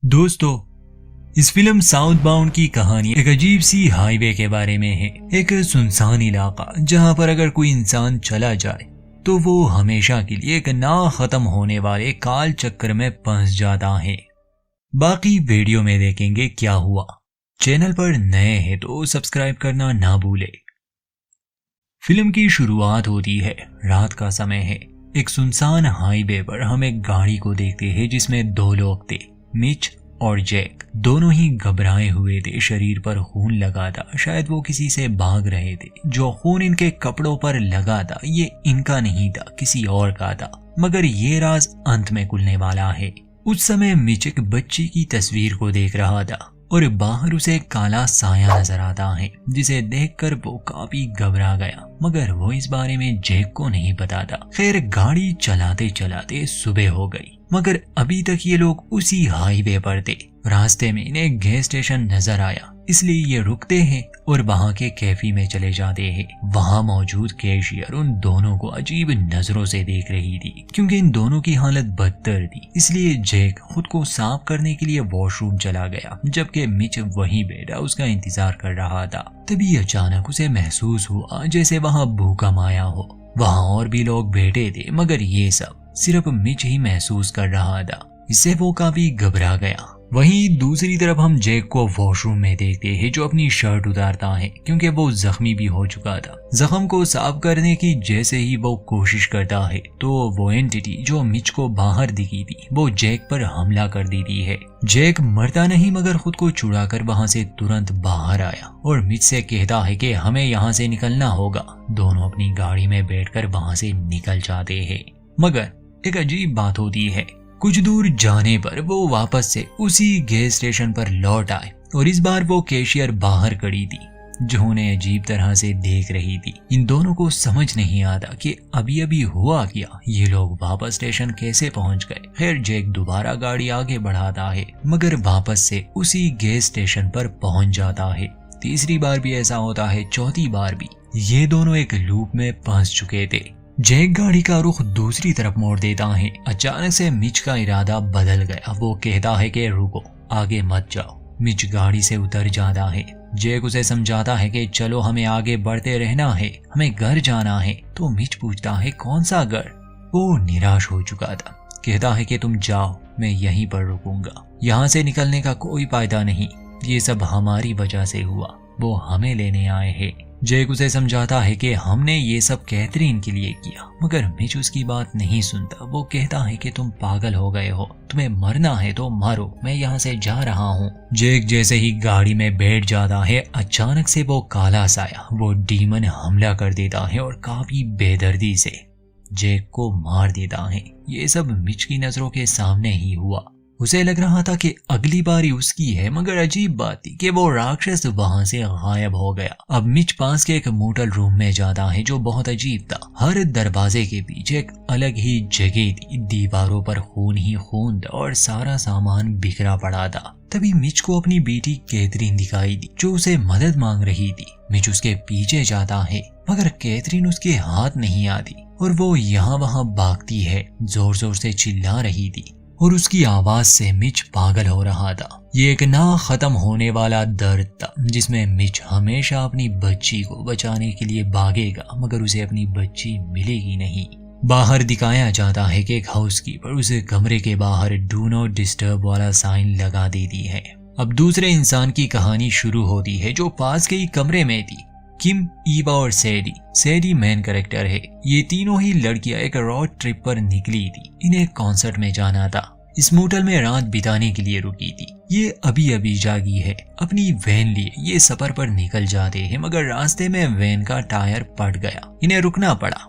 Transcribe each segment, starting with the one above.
दोस्तों, इस film south bound की कहानी एक अजीब सी हाईवे के बारे में है। एक सुनसान इलाका जहां पर अगर कोई इंसान चला जाए तो वो हमेशा के लिए एक ना खत्म होने वाले काल चक्र में फंस जाता है। बाकी वीडियो में देखेंगे क्या हुआ। चैनल पर नए हैं तो सब्सक्राइब करना ना भूले। फिल्म की शुरुआत होती है, रात का समय है। एक सुनसान हाईवे पर हम एक गाड़ी को देखते हैं जिसमें दो लोग थे, मिच और जैक। दोनों ही घबराए हुए थे, शरीर पर खून लगा था। शायद वो किसी से भाग रहे थे। जो खून इनके कपड़ों पर लगा था ये इनका नहीं था, किसी और का था। मगर ये राज अंत में खुलने वाला है। उस समय मिच एक बच्ची की तस्वीर को देख रहा था और बाहर उसे एक काला साया नजर आता है, जिसे देखकर वो काफी घबरा गया। मगर वो इस बारे में जैक को नहीं पता था। खैर, गाड़ी चलाते चलाते सुबह हो गई, मगर अभी तक ये लोग उसी हाईवे पर थे। रास्ते में इन्हें एक गैस स्टेशन नजर आया, इसलिए ये रुकते हैं और वहां के कैफे में चले जाते हैं। वहां मौजूद कैशियर उन दोनों को अजीब नजरों से देख रही थी, क्योंकि इन दोनों की हालत बदतर थी। इसलिए जैक खुद को साफ करने के लिए वॉशरूम चला गया, जबकि मिच वहीं बैठा उसका इंतजार कर रहा था। तभी अचानक उसे महसूस हुआ जैसे वहां भूकंप आया हो। वहां और भी लोग बैठे थे, मगर ये सब सिर्फ मिच ही महसूस कर रहा था। इससे वो काफी घबरा गया। वहीं दूसरी तरफ हम जैक को वॉशरूम में देखते हैं, जो अपनी शर्ट उतारता है क्योंकि वो जख्मी भी हो चुका था। जख्म को साफ करने की जैसे ही वो कोशिश करता है तो वो एंटिटी जो मिच को बाहर दिखी थी वो जैक पर हमला कर देती है। जैक मरता नहीं मगर खुद को छुड़ाकर वहां से तुरंत बाहर आया और मिच से कहता है कि हमें यहाँ से निकलना होगा। दोनों अपनी गाड़ी में बैठकर वहां से निकल जाते हैं। मगर एक अजीब बात होती है, कुछ दूर जाने पर वो वापस से उसी गैस स्टेशन पर लौट आए और इस बार वो कैशियर बाहर खड़ी थी, जो उन्हें अजीब तरह से देख रही थी। इन दोनों को समझ नहीं आता कि अभी अभी हुआ क्या, ये लोग वापस स्टेशन कैसे पहुंच गए। खैर, जैक दोबारा गाड़ी आगे बढ़ाता है मगर वापस से उसी गैस स्टेशन पर पहुंच जाता है। तीसरी बार भी ऐसा होता है, चौथी बार भी। ये दोनों एक लूप में फंस चुके थे। जैक गाड़ी का रुख दूसरी तरफ मोड़ देता है। अचानक से मिच का इरादा बदल गया। वो कहता है कि रुको, आगे मत जाओ। मिच गाड़ी से उतर जाता है। जैक उसे समझाता है कि चलो, हमें आगे बढ़ते रहना है, हमें घर जाना है। तो मिच पूछता है कौन सा घर। वो निराश हो चुका था, कहता है कि तुम जाओ, मैं यहीं पर रुकूंगा। यहाँ से निकलने का कोई फायदा नहीं, ये सब हमारी वजह से हुआ, वो हमें लेने आए हैं। जैक उसे समझाता है कि हमने ये सब कैथरीन के लिए किया, मगर मिच उसकी बात नहीं सुनता। वो कहता है कि तुम पागल हो गए हो, तुम्हें मरना है तो मारो, मैं यहाँ से जा रहा हूँ। जैक जैसे ही गाड़ी में बैठ जाता है, अचानक से वो काला साया, वो डीमन हमला कर देता है और काफी बेदर्दी से जैक को मार देता है। ये सब मिच की नजरों के सामने ही हुआ। उसे लग रहा था कि अगली बारी उसकी है, मगर अजीब बात थी कि वो राक्षस वहां से गायब हो गया। अब मिच पास के एक मोटल रूम में जाता है जो बहुत अजीब था। हर दरवाजे के पीछे एक अलग ही जगह थी, दीवारों पर खून ही खून था और सारा सामान बिखरा पड़ा था। तभी मिच को अपनी बेटी कैथरीन दिखाई दी, जो उसे मदद मांग रही थी। मिच उसके पीछे जाता है मगर कैथरीन उसके हाथ नहीं आती और वो यहाँ वहाँ भागती है, जोर जोर से चिल्ला रही थी और उसकी आवाज से मिच पागल हो रहा था। ये एक ना खत्म होने वाला दर्द था, जिसमें मिच हमेशा अपनी बच्ची को बचाने के लिए भागेगा, मगर उसे अपनी बच्ची मिलेगी नहीं। बाहर दिखाया जाता है कि एक हाउसकीपर उसे कमरे के बाहर डू नॉट डिस्टर्ब वाला साइन लगा देती है। अब दूसरे इंसान की कहानी शुरू होती है, जो पास के ही कमरे में थी। किम, ईवा और सैडी। सैडी मेन कैरेक्टर है। ये तीनों ही लड़कियां एक रोड ट्रिप पर निकली थी। इन्हें कॉन्सर्ट में जाना था। इस मोटल में रात बिताने के लिए रुकी थी। ये अभी अभी जागी है। अपनी वैन लिए ये सफर पर निकल जाते हैं, मगर रास्ते में वैन का टायर फट गया। इन्हें रुकना पड़ा।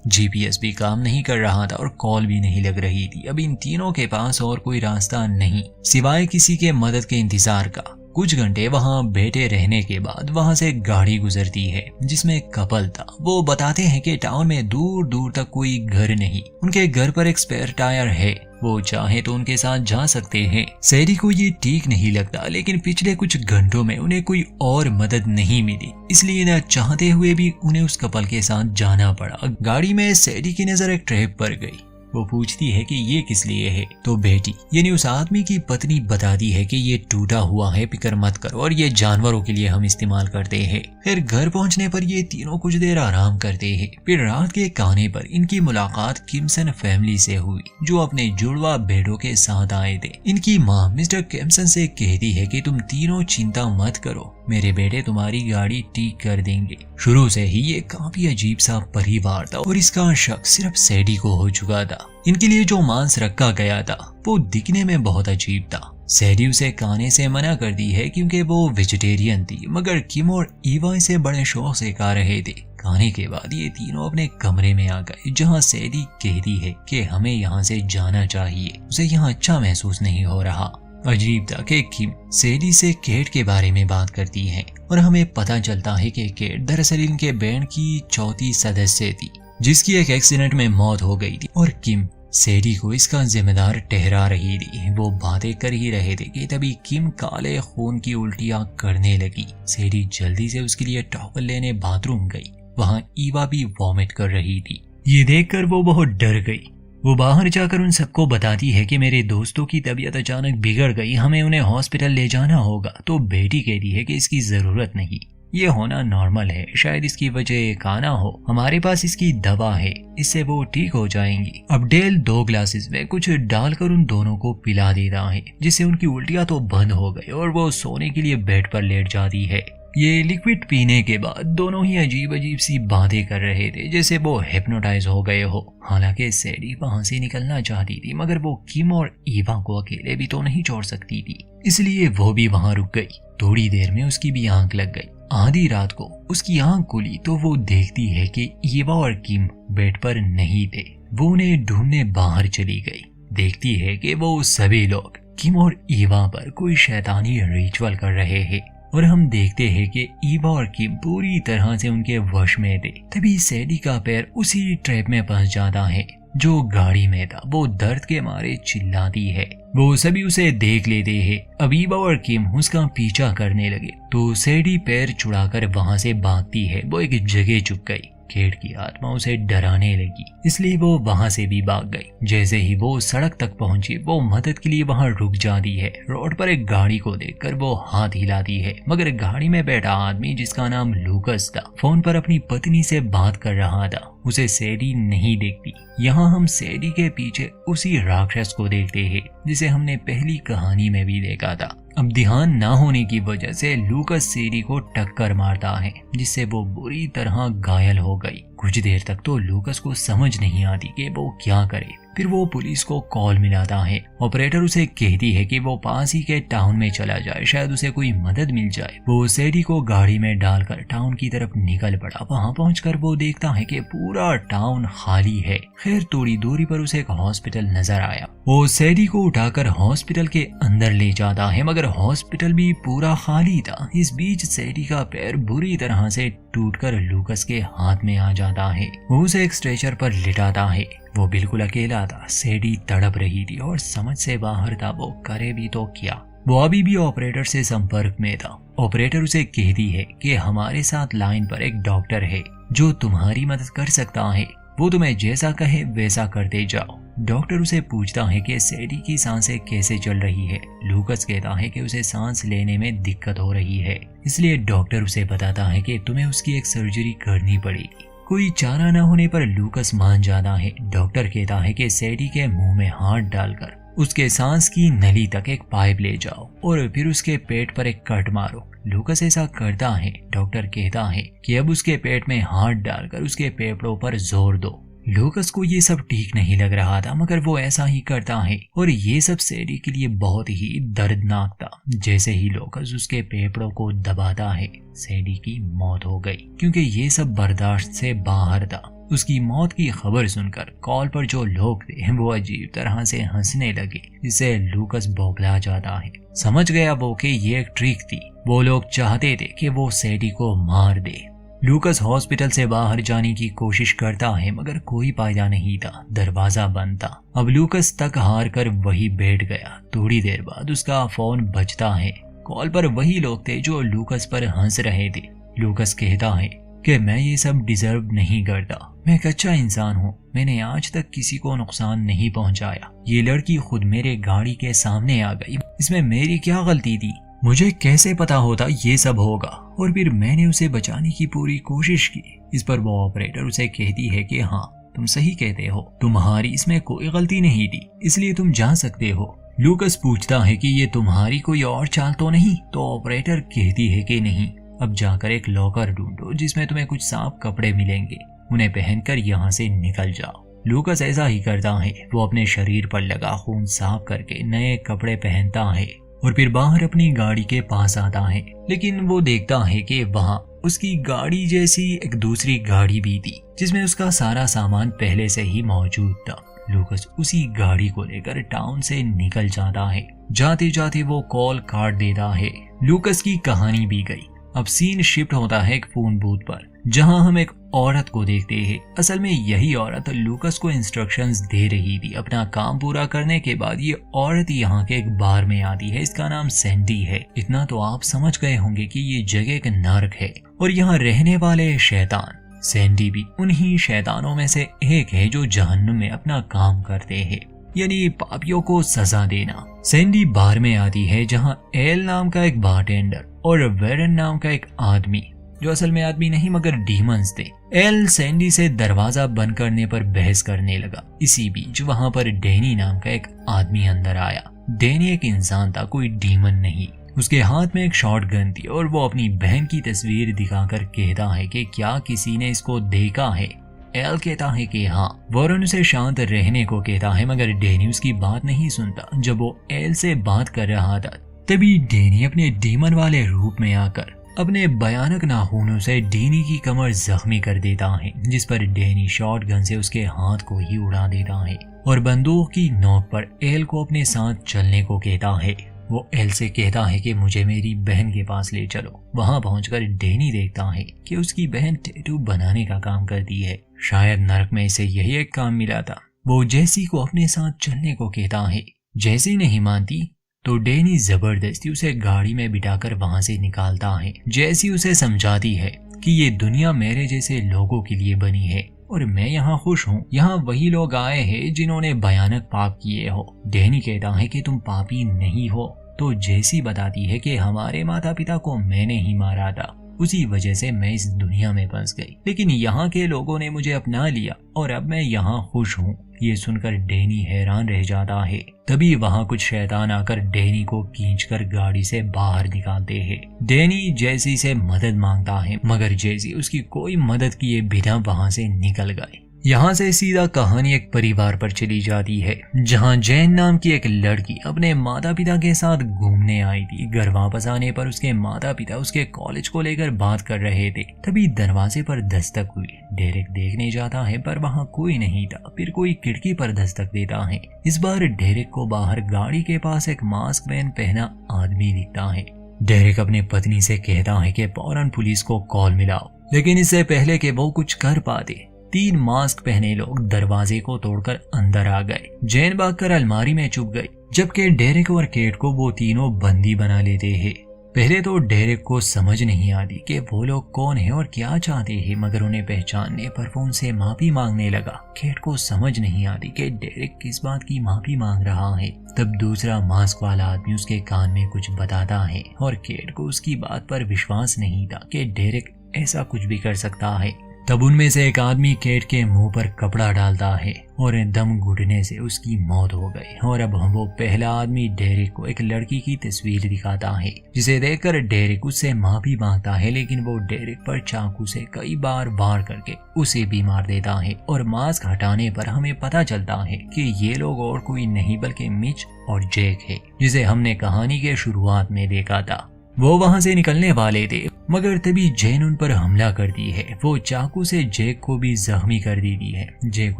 जीपीएस भी काम नहीं कर रहा था और कॉल भी नहीं लग रही थी। अब इन तीनों के पास और कोई रास्ता नहीं सिवाय किसी के मदद के इंतजार का। कुछ घंटे वहां बैठे रहने के बाद वहां से एक गाड़ी गुजरती है जिसमें एक कपल था। वो बताते हैं कि टाउन में दूर दूर तक कोई घर नहीं, उनके घर पर एक स्पेयर टायर है, वो चाहे तो उनके साथ जा सकते हैं। सैडी को ये ठीक नहीं लगता, लेकिन पिछले कुछ घंटों में उन्हें कोई और मदद नहीं मिली, इसलिए न चाहते हुए भी उन्हें उस कपल के साथ जाना पड़ा। गाड़ी में सैडी की नजर एक ट्रैप पर गई। वो पूछती है कि ये किस लिए है, तो बेटी यानी उस आदमी की पत्नी बताती है कि ये टूटा हुआ है, फिक्र मत करो, और ये जानवरों के लिए हम इस्तेमाल करते हैं। फिर घर पहुंचने पर ये तीनों कुछ देर आराम करते हैं। फिर रात के खाने पर इनकी मुलाकात किम्सन फैमिली से हुई, जो अपने जुड़वा बेटों के साथ आए थे। इनकी माँ मिस्टर किम्सन से कहती है कि तुम तीनों चिंता मत करो, मेरे बेटे तुम्हारी गाड़ी ठीक कर देंगे। शुरू से ही ये काफी अजीब सा परिवार था और इसका शक सिर्फ सैडी को हो चुका था। इनके लिए जो मांस रखा गया था वो दिखने में बहुत अजीब था। सैडी उसे खाने से मना कर दी है क्योंकि वो वेजिटेरियन थी, मगर किम और ईवा इसे बड़े शौक से खा रहे थे। खाने के बाद ये तीनों अपने कमरे में आ गए, जहाँ सैडी कहती है कि हमें यहाँ से जाना चाहिए, उसे यहाँ अच्छा महसूस नहीं हो रहा। अजीब था कि किम सैडी से केट के बारे में बात करती है और हमें पता चलता है कि केट दरअसल इनके बैंड की चौथी सदस्य थी, जिसकी एक एक्सीडेंट में मौत हो गई थी, और किम सैडी को इसका जिम्मेदार ठहरा रही थी। वो बातें कर ही रहे थे कि तभी किम काले खून की उल्टियां करने लगी। सैडी जल्दी से उसके लिए टॉवल लेने बाथरूम गई। वहाँ ईवा भी वॉमिट कर रही थी। ये देखकर वो बहुत डर गई। वो बाहर जाकर उन सबको बताती है कि मेरे दोस्तों की तबीयत अचानक बिगड़ गई, हमें उन्हें हॉस्पिटल ले जाना होगा। तो बेटी कहती है कि इसकी जरूरत नहीं, ये होना नॉर्मल है, शायद इसकी वजह खाना हो, हमारे पास इसकी दवा है, इससे वो ठीक हो जाएंगी। अब डेल 2 ग्लासेस में कुछ डालकर उन दोनों को पिला देता है, जिससे उनकी उल्टियां तो बंद हो गई और वो सोने के लिए बेड पर लेट जाती है। ये लिक्विड पीने के बाद दोनों ही अजीब अजीब सी बातें कर रहे थे, जैसे वो हिप्नोटाइज हो गए हो। हालांकि सैडी वहां से निकलना चाहती थी, मगर वो किम और ईवा को अकेले भी तो नहीं छोड़ सकती थी, इसलिए वो भी वहां रुक गई। थोड़ी देर में उसकी भी आंख लग गई। आधी रात को उसकी आंख खुली तो वो देखती है कि ईवा और किम बेड पर नहीं थे। वो उन्हें ढूंढने बाहर चली गई। देखती है कि वो सभी लोग किम और ईवा पर कोई शैतानी रिचुअल कर रहे हैं, और हम देखते हैं कि ईवा और किम पूरी तरह से उनके वश में थे। तभी सैडी का पैर उसी ट्रैप में फंस जाता है जो गाड़ी में था। वो दर्द के मारे चिल्लाती है। वो सभी उसे देख लेते हैं। अब ईवा और किम उसका पीछा करने लगे तो सैडी पैर छुड़ाकर वहां से भागती है। वो एक जगह छुप गई। केट की आत्मा उसे डराने लगी, इसलिए वो वहां से भी भाग गई। जैसे ही वो सड़क तक पहुंची, वो मदद के लिए वहां रुक जाती है। रोड पर एक गाड़ी को देखकर वो हाथ हिलाती है, मगर गाड़ी में बैठा आदमी, जिसका नाम लूकस था, फोन पर अपनी पत्नी से बात कर रहा था। उसे सैडी नहीं देखती। यहाँ हम सैडी के पीछे उसी राक्षस को देखते हैं जिसे हमने पहली कहानी में भी देखा था। अब ध्यान ना होने की वजह से लूकस सैडी को टक्कर मारता है, जिससे वो बुरी तरह घायल हो गई। कुछ देर तक तो लूकस को समझ नहीं आती कि वो क्या करे। फिर वो पुलिस को कॉल मिलाता है। ऑपरेटर उसे कहती है कि वो पास ही के टाउन में चला जाए, शायद उसे कोई मदद मिल जाए। वो सैडी को गाड़ी में डालकर टाउन की तरफ निकल पड़ा। वहाँ पहुंचकर वो देखता है कि पूरा टाउन खाली है। खैर थोड़ी दूरी पर उसे एक हॉस्पिटल नजर आया। वो सैडी को उठाकर हॉस्पिटल के अंदर ले जाता है, मगर हॉस्पिटल भी पूरा खाली था। इस बीच सैडी का पैर बुरी तरह से टूटकर लूकस के हाथ में आ जाता है। वो उसे एक स्ट्रेचर पर लिटाता है। वो बिल्कुल अकेला था। सैडी तड़प रही थी और समझ से बाहर था वो करे भी तो क्या। वो अभी भी ऑपरेटर से संपर्क में था। ऑपरेटर उसे कहती है कि हमारे साथ लाइन पर एक डॉक्टर है जो तुम्हारी मदद कर सकता है। वो तुम्हें जैसा कहे वैसा करते जाओ। डॉक्टर उसे पूछता है कि सैडी की सांसें कैसे चल रही है। लूकस कहता है कि उसे सांस लेने में दिक्कत हो रही है, इसलिए डॉक्टर उसे बताता है कि तुम्हें उसकी एक सर्जरी करनी पड़ेगी। कोई चारा न होने पर लूकस मान जाता है। डॉक्टर कहता है कि सैडी के मुंह में हाथ डालकर उसके सांस की नली तक एक पाइप ले जाओ और फिर उसके पेट पर एक कट मारो। लूकस ऐसा करता है। डॉक्टर कहता है कि अब उसके पेट में हाथ डालकर उसके फेफड़ों पर जोर दो। लूकस को ये सब ठीक नहीं लग रहा था, मगर वो ऐसा ही करता है और ये सब सैडी के लिए बहुत ही दर्दनाक था। जैसे ही लूकस उसके फेफड़ों को दबाता है, सैडी की मौत हो गई, क्योंकि ये सब बर्दाश्त से बाहर था। उसकी मौत की खबर सुनकर कॉल पर जो लोग थे वो अजीब तरह से हंसने लगे, जिससे लूकस बौखला जाता है। समझ गया वो कि ये एक ट्रिक थी। वो लोग चाहते थे कि वो सैडी को मार दे। लूकस हॉस्पिटल से बाहर जाने की कोशिश करता है, मगर कोई फायदा नहीं था। दरवाजा बंद था। अब लूकस तक हार कर वही बैठ गया। थोड़ी देर बाद उसका फोन बजता है। कॉल पर वही लोग थे जो लूकस पर हंस रहे थे। लूकस कहता है कि मैं ये सब डिजर्व नहीं करता। मैं एक अच्छा इंसान हूँ, मैंने आज तक किसी को नुकसान नहीं पहुँचाया। ये लड़की खुद मेरे गाड़ी के सामने आ गई, इसमें मेरी क्या गलती थी? मुझे कैसे पता होता ये सब होगा? और फिर मैंने उसे बचाने की पूरी कोशिश की। इस पर वो ऑपरेटर उसे कहती है कि हाँ, तुम सही कहते हो, तुम्हारी इसमें कोई गलती नहीं थी, इसलिए तुम जा सकते हो। लूकस पूछता है कि ये तुम्हारी कोई और चाल तो नहीं? तो ऑपरेटर कहती है कि नहीं, अब जाकर एक लॉकर ढूंढो जिसमें तुम्हें कुछ साफ कपड़े मिलेंगे, उन्हें पहनकर यहाँ से निकल जाओ। लूकस ऐसा ही करता है, वो अपने शरीर पर लगा खून साफ करके नए कपड़े पहनता है और फिर बाहर अपनी गाड़ी के पास आता है। लेकिन वो देखता है कि वहाँ उसकी गाड़ी जैसी एक दूसरी गाड़ी भी थी जिसमें उसका सारा सामान पहले से ही मौजूद था। लूकस उसी गाड़ी को लेकर टाउन से निकल जाता है। जाते जाते वो कॉल काट देता है। लूकस की कहानी भी गई। अब सीन शिफ्ट होता है एक फोन बूथ पर, जहां हम एक औरत को देखते हैं। असल में यही औरत लूकस को इंस्ट्रक्शंस दे रही थी। अपना काम पूरा करने के बाद ये औरत यहाँ के एक बार में आती है। इसका नाम सैंडी है। इतना तो आप समझ गए होंगे कि ये जगह एक नर्क है और यहाँ रहने वाले शैतान सैंडी भी उन्हीं शैतानों में से एक है जो जहन्नुम में अपना काम करते हैं, यानी पापियों को सजा देना। सैंडी बार में आती है जहां एल नाम का एक बारटेंडर और वेरन नाम का एक आदमी, जो असल में आदमी नहीं मगर डीमंस थे। एल सैंडी से दरवाजा बंद करने पर बहस करने लगा। इसी बीच वहां पर डैनी नाम का एक आदमी अंदर आया। डैनी एक इंसान था, कोई डीमन नहीं। उसके हाथ में एक शॉटगन थी और वो अपनी बहन की तस्वीर दिखाकर कहता है कि क्या किसी ने इसको देखा है? एल कहता है कि हाँ। वॉरेन उसे शांत रहने को कहता है मगर डैनी उसकी बात नहीं सुनता। जब वो एल से बात कर रहा था तभी डैनी अपने डीमन वाले रूप में आकर अपने भयानक नाखूनों से डैनी की कमर जख्मी कर देता है, जिस पर डैनी शॉटगन से उसके हाथ को ही उड़ा देता है और बंदूक की नोक पर एल को अपने साथ चलने को कहता है। वो एल से कहता है कि मुझे मेरी बहन के पास ले चलो। वहां पहुंचकर डैनी देखता है कि उसकी बहन टैटू बनाने का काम करती है। शायद नर्क में इसे यही एक काम मिला था। वो जेसी को अपने साथ चलने को कहता है। जेसी नहीं मानती तो डैनी जबरदस्ती उसे गाड़ी में बिठाकर वहां से निकालता है। जेसी उसे समझाती है कि ये दुनिया मेरे जैसे लोगों के लिए बनी है और मैं यहाँ खुश हूँ। यहाँ वही लोग आए हैं जिन्होंने भयानक पाप किए हो। डैनी कहता है कि तुम पापी नहीं हो। तो जेसी बताती है कि हमारे माता पिता को मैंने ही मारा था, उसी वजह से मैं इस दुनिया में फंस गई, लेकिन यहाँ के लोगों ने मुझे अपना लिया और अब मैं यहाँ खुश हूँ। ये सुनकर डैनी हैरान रह जाता है। तभी वहाँ कुछ शैतान आकर डैनी को खींचकर गाड़ी से बाहर निकालते हैं। डैनी जेसी से मदद मांगता है मगर जेसी उसकी कोई मदद किए बिना वहाँ से निकल गए। यहाँ से सीधा कहानी एक परिवार पर चली जाती है जहाँ जैन नाम की एक लड़की अपने माता पिता के साथ घूमने आई थी। घर वापस आने पर उसके माता पिता उसके कॉलेज को लेकर बात कर रहे थे। तभी दरवाजे पर दस्तक हुई। डेरेक देखने जाता है पर वहाँ कोई नहीं था। फिर कोई खिड़की पर दस्तक देता है। इस बार डेरेक को बाहर गाड़ी के पास एक मास्क पहना आदमी दिखता है। डेरेक अपनी पत्नी से कहता है कि फौरन पुलिस को कॉल मिलाओ, लेकिन इससे पहले कि वो कुछ कर पाते 3 मास्क पहने लोग दरवाजे को तोड़कर अंदर आ गए। जैन भागकर अलमारी में छुप गई, जबकि डेरेक और केट को वो तीनों बंदी बना लेते हैं। पहले तो डेरेक को समझ नहीं आती कि वो लोग कौन है और क्या चाहते हैं, मगर उन्हें पहचानने पर वो उनसे माफी मांगने लगा। केट को समझ नहीं आती कि डेरेक किस बात की माफी मांग रहा है। तब दूसरा मास्क वाला आदमी उसके कान में कुछ बताता है और केट को उसकी बात पर विश्वास नहीं था कि डेरेक ऐसा कुछ भी कर सकता है। तब उनमें से एक आदमी केट के मुंह पर कपड़ा डालता है और दम घुटने से उसकी मौत हो गई। और अब वो पहला आदमी डेरेक को एक लड़की की तस्वीर दिखाता है, जिसे देखकर डेरेक उससे माफी मांगता है, लेकिन वो डेरेक पर चाकू से कई बार वार करके उसे भी मार देता है। और मास्क हटाने पर हमें पता चलता है कि ये लोग और कोई नहीं बल्कि मिच और जैक है, जिसे हमने कहानी के शुरुआत में देखा था। वो वहां से निकलने वाले थे मगर तभी जैन उन पर हमला करती है। वो चाकू से जैक को भी जख्मी कर देती है। जैक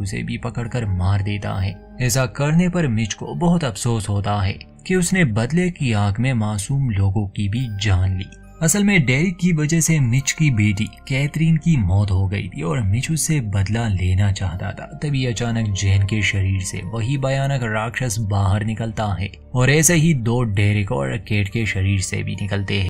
उसे भी पकड़कर मार देता है। ऐसा करने पर मिच को बहुत अफसोस होता है कि उसने बदले की आग में मासूम लोगों की भी जान ली। असल में डेरिक की वजह से मिच की बेटी कैथरीन की मौत हो गई थी और मिच उससे बदला लेना चाहता था। तभी अचानक जैन के शरीर से वही भयानक राक्षस बाहर निकलता है और ऐसे ही 2 डेरिक और केट के शरीर से भी निकलते हैं।